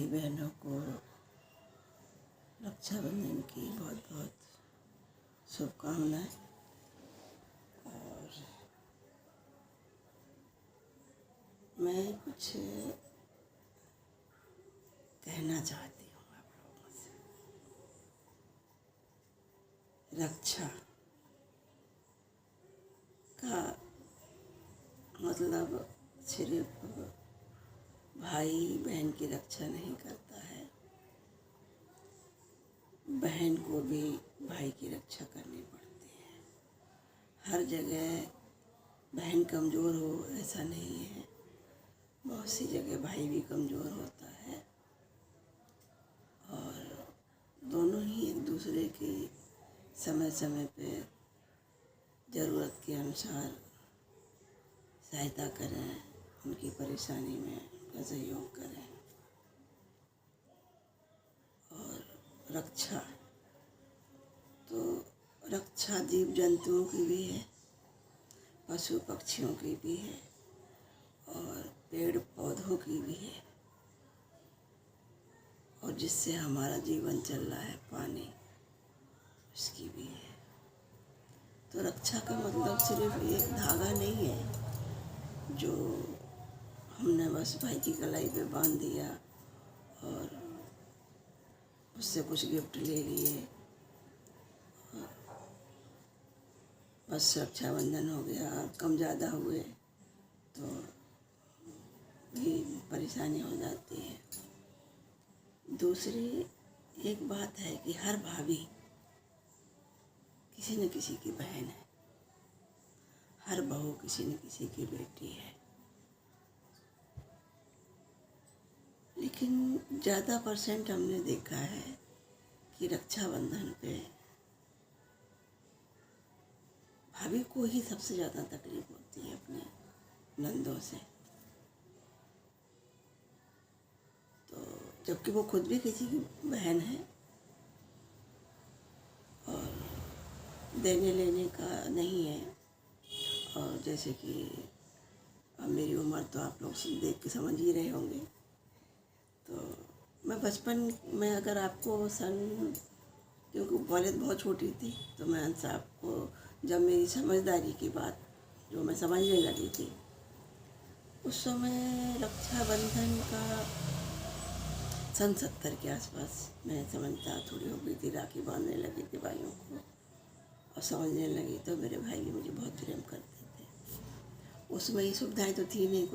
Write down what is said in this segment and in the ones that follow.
भाई बहनों को रक्षाबंधन की बहुत बहुत शुभकामनाएं। और मैं कुछ कहना चाहती हूँ आप लोगों से। रक्षा का मतलब सिर्फ भाई बहन की रक्षा नहीं करता है, बहन को भी भाई की रक्षा करनी पड़ती है। हर जगह बहन कमज़ोर हो ऐसा नहीं है, बहुत सी जगह भाई भी कमज़ोर होता है और दोनों ही एक दूसरे की समय समय पे ज़रूरत के अनुसार सहायता करें, उनकी परेशानी में उनका सहयोग करें। और रक्षा जीव जंतुओं की भी है, पशु पक्षियों की भी है और पेड़ पौधों की भी है, और जिससे हमारा जीवन चल रहा है पानी, उसकी भी है। तो रक्षा का मतलब सिर्फ एक धागा नहीं है जो हमने बस भाई की कलाई पे बांध दिया और उससे कुछ गिफ्ट ले लिए, बस रक्षाबंधन हो गया। कम ज़्यादा हुए तो भी परेशानी हो जाती है। दूसरी एक बात है कि हर भाभी किसी न किसी की बहन है, हर बहू किसी न किसी की बेटी है। लेकिन ज़्यादा परसेंट हमने देखा है कि रक्षाबंधन पे भाभी को ही सबसे ज़्यादा तकलीफ होती है अपने नंदों से। तो जबकि वो खुद भी किसी की बहन है और देने लेने का नहीं है। और जैसे कि अब मेरी उम्र तो आप लोग देख के समझ ही रहे होंगे। तो मैं बचपन में अगर आपको क्योंकि पहले बहुत छोटी थी, तो मैं आपको जब मेरी समझदारी की बात जो मैं समझने लगी थी, उस समय रक्षाबंधन का 70 के आसपास मैं समझदार थोड़ी हो गई थी, राखी बांधने लगी थी भाइयों को और समझने लगी। तो मेरे भाई भी मुझे बहुत प्रेम करते थे। उसमें ये सुविधाएं तो थी नहीं,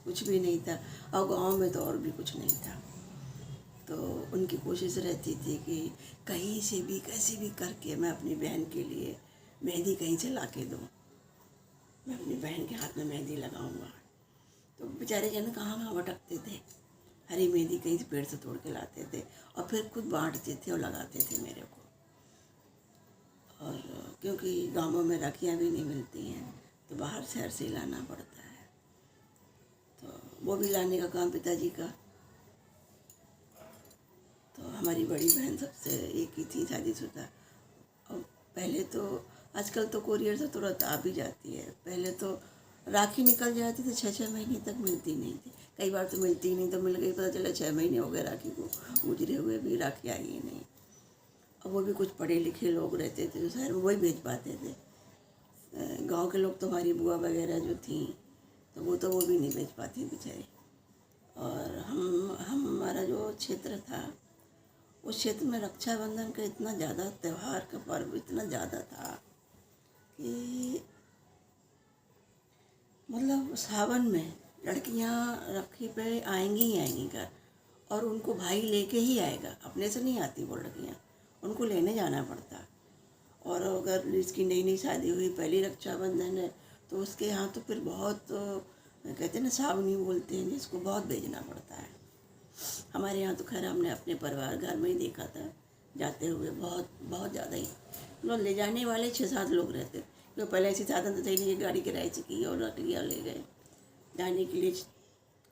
कुछ भी नहीं था, और गांव में तो और भी कुछ नहीं था। तो उनकी कोशिश रहती थी कि कहीं से भी कैसे भी करके मैं अपनी बहन के लिए मेहंदी कहीं से ला के दूँ, मैं अपनी बहन के हाथ में मेहंदी लगाऊंगा। तो बेचारे जन कहाँ भटकते थे, हरी मेहंदी कहीं से पेड़ से तोड़ के लाते थे और फिर खुद बांटते थे और लगाते थे मेरे को। और क्योंकि गाँवों में राखियाँ भी नहीं मिलती हैं तो बाहर शहर से लाना पड़ता है, तो वो भी लाने का काम पिताजी का। तो हमारी बड़ी बहन सबसे एक ही थी शादीशुदा। और पहले तो आजकल तो कोरियर से तुरंत आ भी जाती है, पहले तो राखी निकल जाती थी 6-6 महीने तक मिलती नहीं थी। कई बार तो मिलती नहीं, तो मिल गई, पता चला 6 महीने हो गए राखी को गुजरे हुए भी, राखी आई ही नहीं। और वो भी कुछ पढ़े लिखे लोग रहते थे जो शहर में वही भेज पाते थे। गांव के लोग तो हमारी बुआ वगैरह जो थी तो वो भी नहीं भेज पाती बेचारी। और हमारा जो क्षेत्र था, उस क्षेत्र में रक्षाबंधन का इतना ज़्यादा त्यौहार का पर्व इतना ज़्यादा था कि मतलब सावन में लड़कियां राखी पे आएंगी ही आएंगी घर, और उनको भाई लेके ही आएगा, अपने से नहीं आती वो लड़कियां, उनको लेने जाना पड़ता। और अगर जिसकी नई नई शादी हुई, पहली रक्षाबंधन है, तो उसके यहाँ तो फिर बहुत कहते हैं ना, सावनी बोलते हैं जिसको, बहुत भेजना पड़ता है। हमारे यहाँ तो खैर हमने अपने परिवार घर में ही देखा था जाते हुए, बहुत बहुत ज़्यादा ही लोग ले जाने वाले 6-7 लोग रहते। क्योंकि पहले ऐसी साधन तो थे नहीं, गाड़ी किराए से की और रख लिया, ले गए। जाने के लिए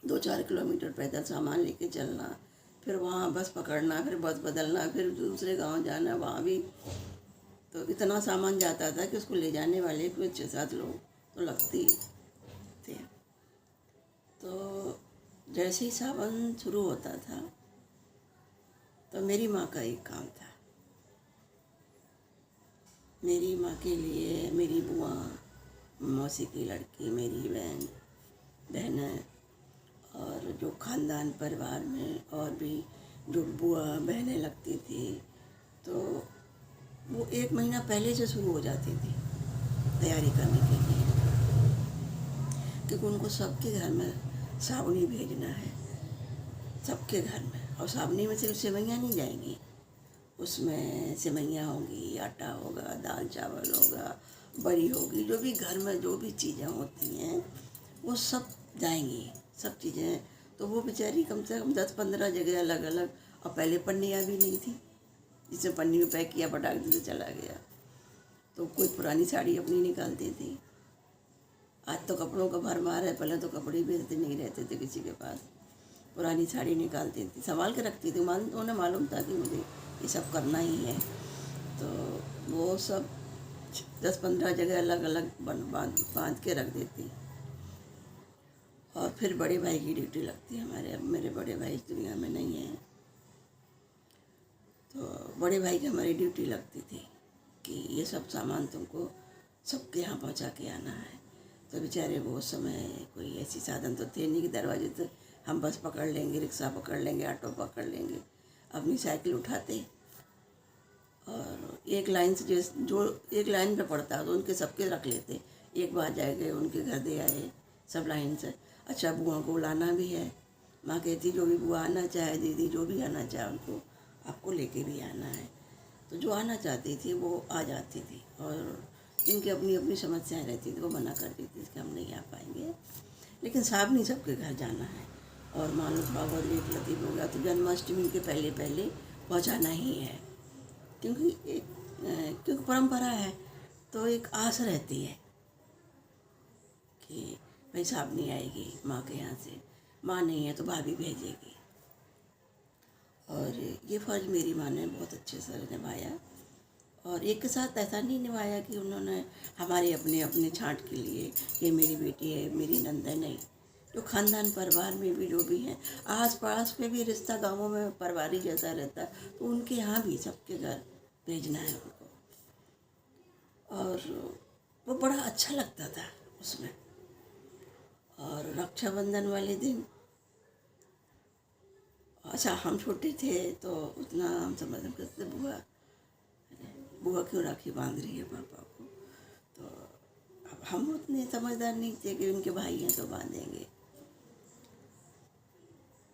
2-4 किलोमीटर पैदल सामान लेके चलना, फिर वहाँ बस पकड़ना, फिर बस बदलना, फिर दूसरे गांव जाना, वहाँ भी तो इतना सामान जाता था कि उसको ले जाने वाले कुछ 6-7 लोग तो लगते ही थे। तो जैसे ही सावन शुरू होता था तो मेरी माँ का एक काम था, मेरी माँ के लिए मेरी बुआ, मौसी की लड़की, मेरी बहनें और जो ख़ानदान परिवार में और भी जो बुआ बहनें लगती थी, तो वो 1 महीना पहले से शुरू हो जाती थी तैयारी करने के लिए, क्योंकि उनको सबके घर में सावनी भेजना है, सबके घर में। और सावनी में सिर्फ सेवइयाँ नहीं जाएंगी, उसमें सेवइयाँ होंगी, आटा होगा, दाल चावल होगा, बड़ी होगी, जो भी घर में जो भी चीज़ें होती हैं वो सब जाएंगी, सब चीज़ें। तो वो बेचारी कम से कम 10-15 जगह अलग अलग, और पहले पन्नियाँ भी नहीं थी जिसे पन्नी में पैक किया, पटाख दे चला गया। तो कोई पुरानी साड़ी अपनी निकालती थी। आज तो कपड़ों का भरमार है, पहले तो कपड़े भी इतने नहीं रहते थे किसी के पास। पुरानी साड़ी निकालती थी, संभाल के रखती थी, उन्हें मालूम था कि मुझे ये सब करना ही है। तो वो सब 10-15 जगह अलग अलग बांध के रख देती। और फिर बड़े भाई की ड्यूटी लगती है हमारे। अब मेरे बड़े भाई इस दुनिया में नहीं हैं, तो बड़े भाई की हमारी ड्यूटी लगती थी कि ये सब सामान तुमको सबके यहाँ पहुँचा के आना है। तो बेचारे वो उस समय कोई ऐसी साधन तो थे नहीं कि दरवाजे से हम बस पकड़ लेंगे, रिक्शा पकड़ लेंगे, ऑटो पकड़ लेंगे। अपनी साइकिल उठाते और एक लाइन से जो एक लाइन पे पड़ता तो उनके सबके रख लेते। एक बार जाएंगे, उनके घर दे आए सब लाइन से। अच्छा, बुआ को लाना भी है, माँ कहती जो भी बुआ आना चाहे, दीदी जो भी आना चाहे उनको आपको लेके भी आना है। तो जो आना चाहती थी वो आ जाती थी, और इनकी अपनी अपनी समस्याएं रहती थी, वो मना कर देती थी कि हम नहीं आ पाएंगे। लेकिन साहब सबके घर जाना है, और मान लो थोड़ा बहुत लेट लतीफ़ हो गया तो जन्माष्टमी के पहले पहले पहुंचाना ही है, क्योंकि परंपरा है। तो एक आस रहती है कि भाई साहब नहीं आएगी माँ के यहाँ से, माँ नहीं है तो भाभी भेजेगी। और ये फ़र्ज़ मेरी माँ ने बहुत अच्छे से निभाया, और एक के साथ ऐसा नहीं निभाया कि उन्होंने हमारे अपने अपने छांट के लिए ये मेरी बेटी है, मेरी नंद है, नहीं। जो ख़ानदान परिवार में भी जो भी हैं, आस पास में भी रिश्ता गाँवों में परिवारी जैसा रहता है, तो उनके यहाँ भी सबके घर भेजना है उनको। और वो बड़ा अच्छा लगता था उसमें। और रक्षाबंधन वाले दिन, अच्छा हम छोटे थे तो उतना हम समझ करते, बुआ क्यों राखी बांध रही है पापा को। तो अब हम उतने समझदार नहीं थे कि उनके भाई हैं तो बांधेंगे।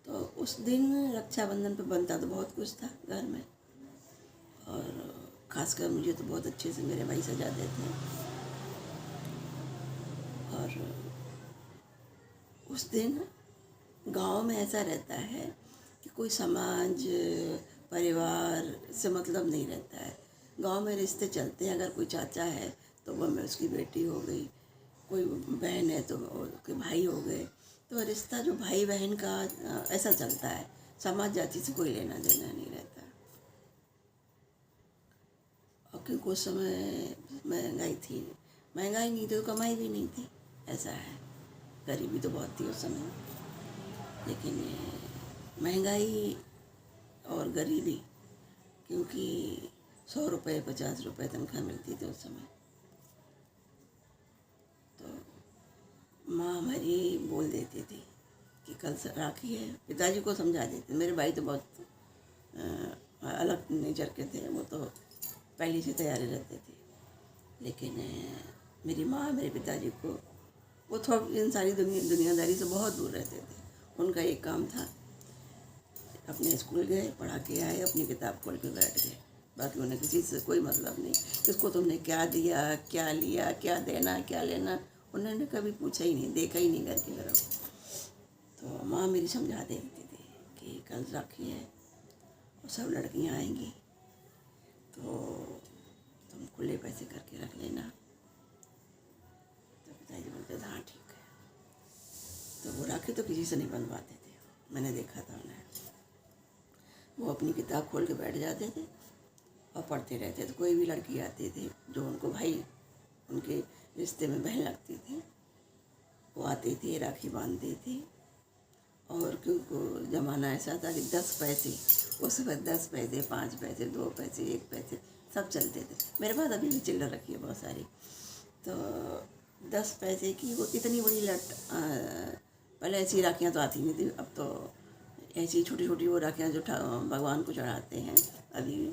तो उस दिन रक्षाबंधन पे बनता तो बहुत कुछ था घर में, और ख़ासकर मुझे तो बहुत अच्छे से मेरे भाई सजा देते हैं। और उस दिन गांव में ऐसा रहता है कि कोई समाज परिवार से मतलब नहीं रहता है। गांव में रिश्ते चलते हैं, अगर कोई चाचा है तो वो में उसकी बेटी हो गई, कोई बहन है तो उसके भाई हो गए। तो रिश्ता जो भाई बहन का ऐसा चलता है, समाज जाति से कोई लेना देना नहीं रहता। और क्योंकि उस समय महंगाई नहीं थी तो कमाई भी नहीं थी, ऐसा है। गरीबी तो बहुत थी उस समय, लेकिन महंगाई और गरीबी, क्योंकि 100 रुपये 50 रुपये तनख्वाह मिलती थी उस समय। तो माँ हमारी बोल देती थी कि कल से राखी है, पिताजी को समझा देते। मेरे भाई तो बहुत अलग नेचर के थे, वो तो पहले से तैयारी रहते थे। लेकिन मेरी माँ मेरे पिताजी को, वो थोड़ा इन सारी दुनियादारी से बहुत दूर रहते थे। उनका एक काम था, अपने स्कूल गए, पढ़ा के आए, अपनी किताब खोल के बैठ गए। बाकी उन्हें किसी से कोई मतलब नहीं, किसको तुमने क्या दिया, क्या लिया, क्या देना, क्या लेना, उन्होंने कभी पूछा ही नहीं, देखा ही नहीं घर की तरफ। तो माँ मेरी समझा देती थी कि कल राखी है और सब लड़कियाँ आएंगी, तो तुम खुले पैसे करके रख लेना। तो पिताजी बोलते हाँ ठीक है। तो वो राखी तो किसी से नहीं बनवाते थे, मैंने देखा था उन्हें। वो अपनी किताब खोल के बैठ जाते थे और पढ़ते रहते थे। कोई भी लड़की आती थी जो उनको भाई, उनके रिश्ते में बहन लगती थी, वो आती थी, राखी बांधती थी। और क्योंकि ज़माना ऐसा था कि 10 पैसे उस वक्त 10 पैसे, 5 पैसे, 2 पैसे, 1 पैसे सब चलते थे। मेरे पास अभी भी चिल्लर रखी है बहुत सारी। तो 10 पैसे की वो इतनी बड़ी लट, पहले ऐसी राखियाँ तो आती नहीं थी, अब तो ऐसी छोटी छोटी वो राखियाँ जो भगवान को चढ़ाते हैं अभी भी,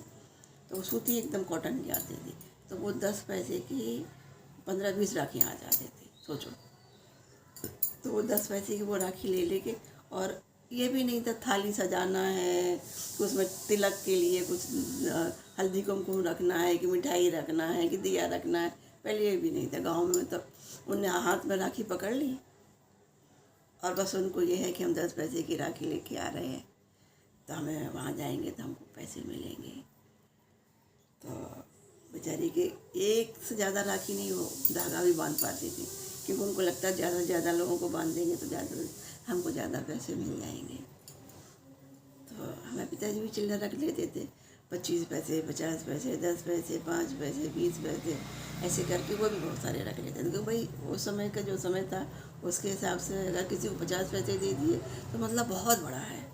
तो वो सूती एकदम कॉटन की आती थी। तो वो 10 पैसे की 15-20 राखियाँ आ जाती थी, सोचो। तो वो 10 पैसे की वो राखी ले लेके, और ये भी नहीं था थाली सजाना है, कि उसमें तिलक के लिए कुछ हल्दी कुमकुम रखना है, कि मिठाई रखना है, कि दिया रखना है। पहले ये भी नहीं था गाँव में। तो उन्हें हाथ में राखी पकड़ ली और बस उनको ये है कि हम 10 पैसे की राखी लेके आ रहे हैं, तो हमें वहाँ जाएंगे तो हमको पैसे मिलेंगे। तो बेचारी के एक से ज़्यादा राखी नहीं वो धागा भी बांध पाती थी, क्योंकि उनको लगता है ज़्यादा से ज़्यादा लोगों को बांध देंगे तो ज़्यादा हमको ज़्यादा पैसे मिल जाएंगे। तो हमारे पिताजी भी चिल्लर रख लेते थे, 25 पैसे, 50 पैसे, 10 पैसे, 5 पैसे, 20 पैसे, ऐसे करके वो भी बहुत सारे रख लेते थे। क्योंकि भाई उस समय का जो समय था उसके हिसाब से अगर किसी को 50 पैसे दे दिए तो मतलब बहुत बड़ा है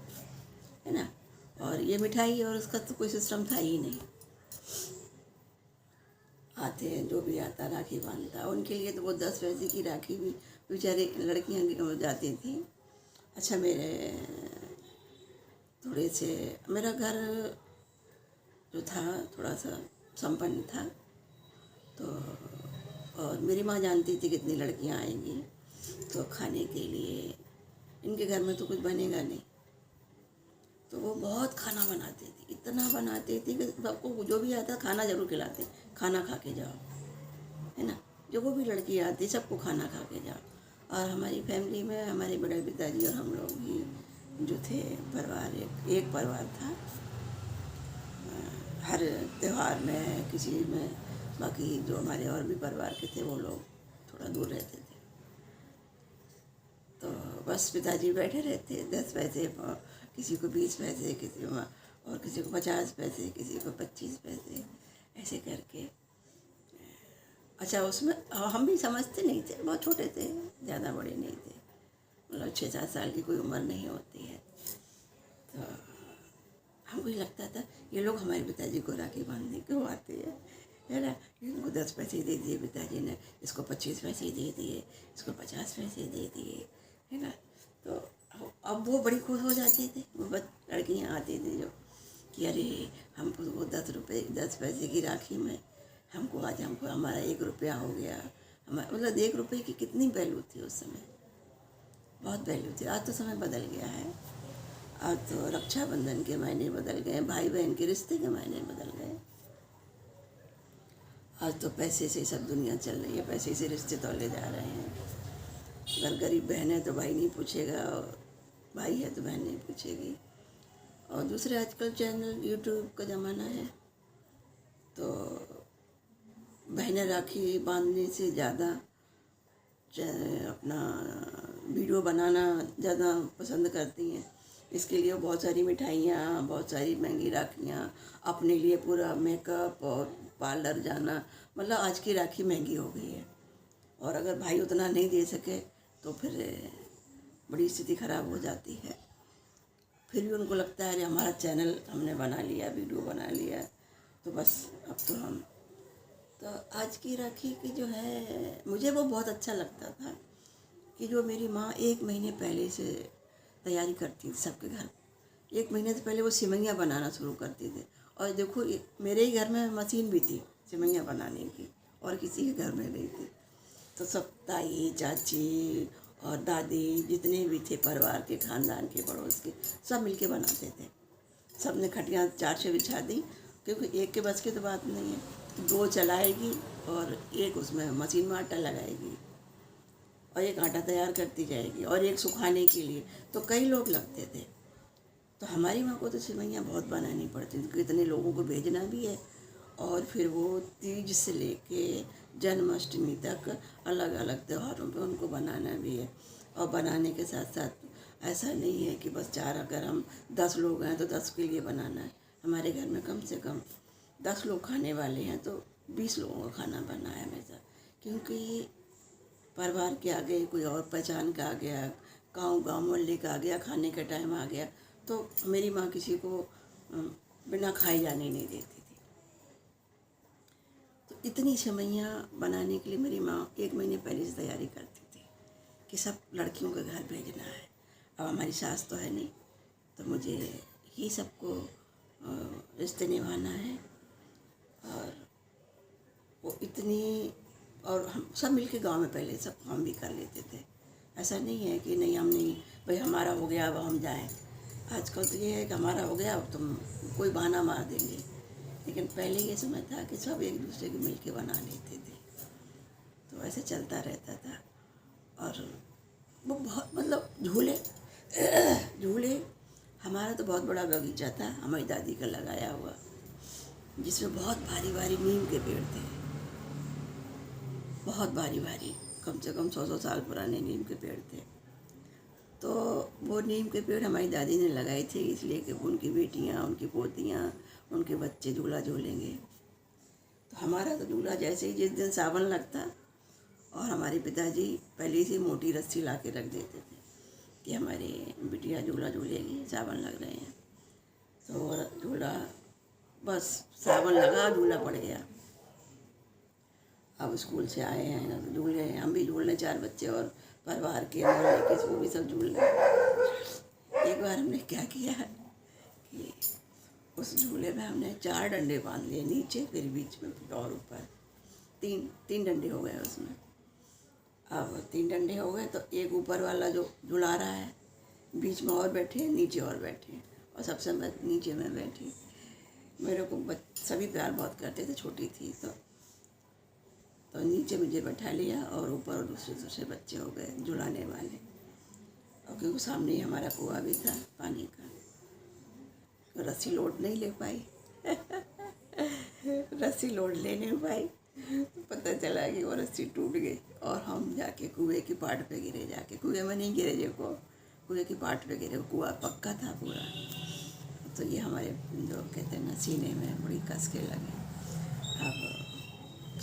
ना। और ये मिठाई और उसका तो कोई सिस्टम था ही नहीं। आते हैं जो भी आता राखी बांधता, उनके लिए तो वो 10 पैसे की राखी भी बेचारे लड़कियाँ जाती थी। अच्छा, मेरा घर जो था थोड़ा सा संपन्न था, तो और मेरी माँ जानती थी कितनी लड़कियाँ आएंगी, तो खाने के लिए इनके घर में तो कुछ बनेगा नहीं, तो वो बहुत खाना बनाती थी, इतना बनाती थी कि सबको जो भी आता खाना जरूर खिलाते, खाना खा के जाओ, है ना। जो वो भी लड़की आती सबको खाना खा के जाओ। और हमारी फैमिली में हमारे बड़े पिताजी और हम लोग ही जो थे परिवार, एक परिवार था। हर त्यौहार में किसी में, बाकी जो हमारे और भी परिवार के थे वो लोग थोड़ा दूर रहते थे। तो बस पिताजी बैठे रहते, 10 पैसे, किसी को 20 पैसे, किसी को, और किसी को 50 पैसे, किसी को 25 पैसे, ऐसे करके। अच्छा, उसमें हम भी समझते नहीं थे, बहुत छोटे थे, ज़्यादा बड़े नहीं थे, मतलब 6-7 साल की कोई उम्र नहीं होती है। तो हमको ये लगता था ये लोग हमारे पिताजी को राखी बांधने क्यों आते हैं, है ना। इनको 10 पैसे दे दिए पिताजी ने, इसको 25 पैसे दे दिए, इसको 50 पैसे दे दिए, है ना। तो अब वो बड़ी खुश हो जाते थे, वो लड़कियाँ आती थी जो, कि अरे हमको वो 10 पैसे की राखी में हमको आज हमारा 1 रुपया हो गया। हमारा मतलब 1 रुपये की कितनी वैल्यू थी उस समय, बहुत वैल्यू थी। आज तो समय बदल गया है, आज तो रक्षाबंधन के मायने बदल गए, भाई बहन के रिश्ते के मायने बदल गए। आज तो पैसे से सब दुनिया चल रही है, पैसे से रिश्ते तोले जा रहे हैं। अगर गरीब बहन है तो भाई नहीं पूछेगा, और भाई है तो बहन नहीं पूछेगी। और दूसरे आजकल चैनल यूट्यूब का ज़माना है, तो बहनें राखी बांधने से ज़्यादा अपना वीडियो बनाना ज़्यादा पसंद करती हैं। इसके लिए बहुत सारी मिठाइयाँ, बहुत सारी महंगी राखियाँ, अपने लिए पूरा मेकअप और पार्लर जाना, मतलब आज की राखी महंगी हो गई है। और अगर भाई उतना नहीं दे सके तो फिर बड़ी स्थिति ख़राब हो जाती है। फिर भी उनको लगता है अरे हमारा चैनल हमने बना लिया, वीडियो बना लिया, तो बस अब तो हम। तो आज की राखी की जो है, मुझे वो बहुत अच्छा लगता था कि जो मेरी माँ 1 महीने पहले से तैयारी करती थी सबके घर। 1 महीने से पहले वो सिवैयाँ बनाना शुरू करती थी। और देखो मेरे ही घर में मशीन भी थी सिवैयाँ बनाने की, और किसी के घर में नहीं थी। तो सब ताई, चाची और दादी जितने भी थे परिवार के, खानदान के, पड़ोस के, सब मिलके बनाते थे। सब ने खटियाँ 4 से बिछा दी, क्योंकि एक के बस की तो बात नहीं है। 2 चलाएगी और एक उसमें मशीन में आटा लगाएगी, और एक आटा तैयार करती जाएगी, और एक सुखाने के लिए, तो कई लोग लगते थे। तो हमारी माँ को तो सिवैयाँ बहुत बनानी पड़ती थी, कितने लोगों को भेजना भी है। और फिर वो तीज से लेके जन्माष्टमी तक अलग अलग त्योहारों पे उनको बनाना भी है। और बनाने के साथ साथ ऐसा नहीं है कि बस 4, अगर हम 10 लोग हैं तो 10 के लिए बनाना है। हमारे घर में कम से कम 10 लोग खाने वाले हैं तो 20 लोगों का खाना बना है हमेशा, क्योंकि परिवार के आगे कोई और पहचान का आ गया, गाँव मोहल्ले का आ गया, खाने का टाइम आ गया, तो मेरी माँ किसी को बिना खाए जाने नहीं देती थी। तो इतनी सेवइयाँ बनाने के लिए मेरी माँ 1 महीने पहले से तैयारी करती थी कि सब लड़कियों के घर भेजना है। अब हमारी सास तो है नहीं, तो मुझे ही सबको रिश्ते निभाना है। और वो इतनी, और हम सब मिलके गांव में पहले सब काम भी कर लेते थे। ऐसा नहीं है कि नहीं, हम नहीं, भाई हमारा हो गया अब हम जाएं। आजकल तो ये है कि हमारा हो गया अब तुम कोई बहाना मार देंगे, लेकिन पहले ये समय था कि सब एक दूसरे को मिल के बना लेते थे। तो ऐसे चलता रहता था। और वो बहुत, मतलब झूले झूले हमारा तो बहुत बड़ा बगीचा था हमारी दादी का लगाया हुआ, जिसमें बहुत भारी भारी नीम के पेड़ थे, बहुत भारी भारी, कम से कम 100 साल पुराने नीम के पेड़ थे। तो वो नीम के पेड़ हमारी दादी ने लगाए थे इसलिए कि उनकी बेटियां, उनकी पोतियां, उनके बच्चे झूला झूलेंगे। तो हमारा तो झूला जैसे ही जिस दिन सावन लगता, और हमारे पिताजी पहले से मोटी रस्सी ला के रख देते थे कि हमारी बिटिया झूला झूलेगी, सावन लग रहे हैं। तो वो झूला, बस सावन लगा, झूला पड़ गया। अब स्कूल से आए हैं, अब झूल रहे हैं, हम भी झूल रहे, 4 बच्चे और परिवार के मोहल्ले के वो भी सब झूल रहे हैं। एक बार हमने क्या किया कि उस झूले में हमने 4 डंडे बांध लिए, नीचे फिर बीच में फिर और ऊपर, तीन डंडे हो गए उसमें। अब 3 डंडे हो गए तो एक ऊपर वाला जो झुला रहा है, बीच में और बैठे, नीचे और बैठे, और सबसे नीचे में बैठी। मेरे को सभी प्यार बहुत करते थे, छोटी थी तो नीचे मुझे बैठा लिया, और ऊपर दूसरे बच्चे हो गए झुलाने वाले। और क्योंकि सामने ही हमारा कुआं भी था पानी का, तो रस्सी लोड नहीं ले पाई रस्सी लोड ले नहीं पाई, तो पता चला कि वो रस्सी टूट गई, और हम जाके कुएं की पाट पे गिरे। जाके कुएं में नहीं गिरे, देखो कुएं की पाट पे गिरे, कुआं पक्का था पूरा। तो ये हमारे जो कहते हैं ना, सीने में बड़ी कस के लगे। अब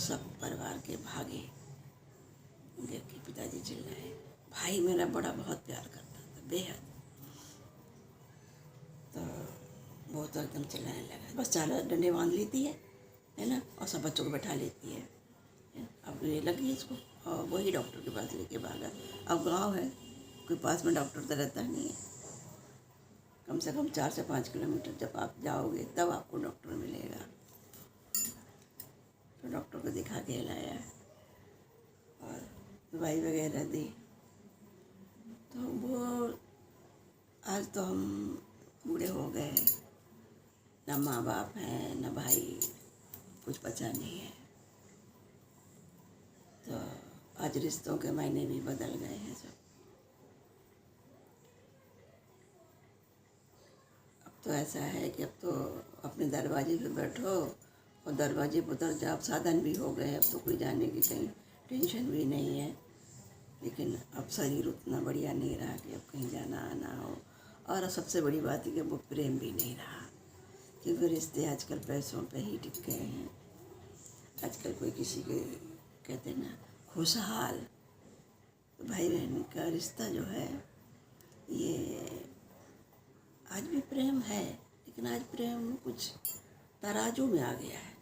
सब परिवार के भागे, देख के पिताजी चिल्लाए। भाई मेरा बड़ा बहुत प्यार करता था, बेहद। तो वो तो एकदम चिल्लाने लगा, बस 4 डंडे बांध लेती है ना, और सब बच्चों को बैठा लेती है। अब ये लगी इसको, और वही डॉक्टर के पास लेके भागा। अब गांव है, कोई पास में डॉक्टर तो रहता नहीं है, कम से कम 4 से 5 किलोमीटर जब आप जाओगे तब आपको डॉक्टर मिलेगा। तो डॉक्टर को दिखा के लाया और दवाई वगैरह दी। तो वो, आज तो हम बूढ़े हो गए, ना माँ बाप हैं, ना भाई, कुछ बचा नहीं है। तो आज रिश्तों के मायने भी बदल गए हैं सब। अब तो ऐसा है कि अब तो अपने दरवाजे पे बैठो और दरवाजे पर उतर जाओ, साधन भी हो गए, अब तो कोई जाने की कहीं टेंशन भी नहीं है। लेकिन अब शरीर उतना बढ़िया नहीं रहा कि अब कहीं जाना आना हो। और सबसे बड़ी बात है कि वो प्रेम भी नहीं रहा, क्योंकि रिश्ते आजकल पैसों पे ही टिक गए हैं। आजकल कोई किसी के, कहते हैं ना, खुशहाल, तो भाई बहन का रिश्ता जो है, ये आज भी प्रेम है, लेकिन आज प्रेम कुछ तराजू में आ गया है।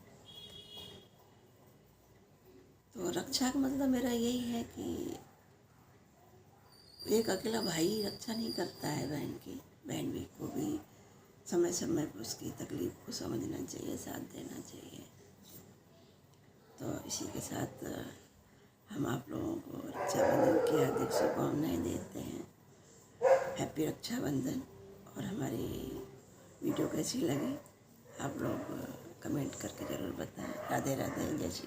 तो रक्षा का मतलब मेरा यही है कि एक अकेला भाई रक्षा नहीं करता है बहन की, बहन भी को भी समय समय पर उसकी तकलीफ को समझना चाहिए, साथ देना चाहिए। तो इसी के साथ हम आप लोगों को रक्षाबंधन की हार्दिक शुभकामनाएं देते हैं। हैप्पी रक्षाबंधन। और हमारी वीडियो कैसी लगी आप लोग कमेंट करके ज़रूर बताएं। राधे राधे, जय श्री